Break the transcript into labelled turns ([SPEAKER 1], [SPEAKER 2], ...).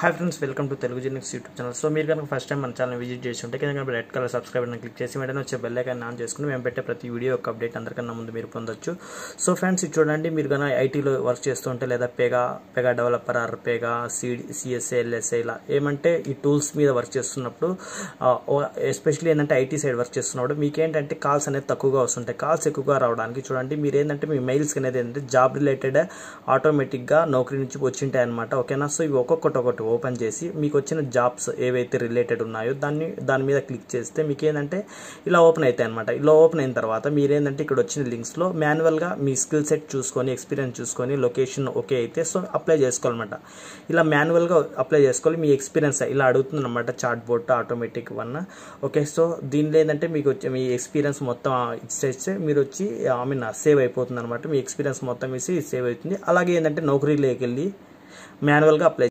[SPEAKER 1] Hi friends, welcome to Telugu జెనిక్స్ YouTube channel. So మీరు కనుక first time మన ఛానల్ విజిట్ చేసి ఉంటే కింద రెడ్ కలర్ సబ్స్క్రైబ్ అని క్లిక్ చేసి వెంటనే వచ్చే బెల్ ఐకాన్ ఆన్ చేసుకుని మేము పెట్టే ప్రతి వీడియో యొక్క అప్డేట్ అందరికన్నా ముందు మీరు పొందొచ్చు. సో ఫ్రెండ్స్, ఇది చూడండి, మీరు కనుక ఐటీలో వర్క్ చేస్తుంటే లేదా Pega developer are Pega CSA LSA ఇలా ఏమంటే ఈ టూల్స్ మీద వర్క్ చేస్తున్నప్పుడు ఎస్పెషల్లీ ఏంటంటే ఐటీ సైడ్ వర్క్ చేస్తున్నప్పుడు మీకు ఏంటంటే కాల్స్ అనేది తక్కువగా వస్తుంటాయి. కాల్స్ ఎక్కువగా రావడానికి చూడండి, మీరు ఏంటంటే మీ మెయిల్స్ అనేది ఏంటంటే జాబ్ రిలేటెడ్ ఆటోమేటిక్గా నౌకరీ నుంచి వచ్చింటాయి అనమాట. ఓకేనా? సో ఇవి ఒక్కొక్కటి ఓపెన్ చేసి మీకు వచ్చిన జాబ్స్ ఏవైతే రిలేటెడ్ ఉన్నాయో దాని మీద క్లిక్ చేస్తే మీకు ఏంటంటే ఇలా ఓపెన్ అవుతాయి అనమాట. ఇలా ఓపెన్ అయిన తర్వాత మీరు ఏంటంటే ఇక్కడ వచ్చిన లింక్స్లో మాన్యువల్గా మీ స్కిల్ సెట్ చూసుకొని ఎక్స్పీరియన్స్ చూసుకొని లొకేషన్ ఓకే అయితే సో అప్లై చేసుకోవాలన్నమాట. ఇలా మాన్యువల్గా అప్లై చేసుకోవాలి. మీ ఎక్స్పీరియన్స్ ఇలా అడుగుతుంది అనమాట chat bot automatic one. Okay, so దీనిలో ఏంటంటే మీకు వచ్చి మీ ఎక్స్పీరియన్స్ మొత్తం ఇచ్చేస్తే మీరు వచ్చి సేవ్ అయిపోతుంది అనమాట. మీ ఎక్స్పీరియన్స్ మొత్తం ఇసి సేవ్ అవుతుంది. అలాగే ఏంటంటే నౌకరీలోకి వెళ్ళి మాన్యువల్గా అప్లై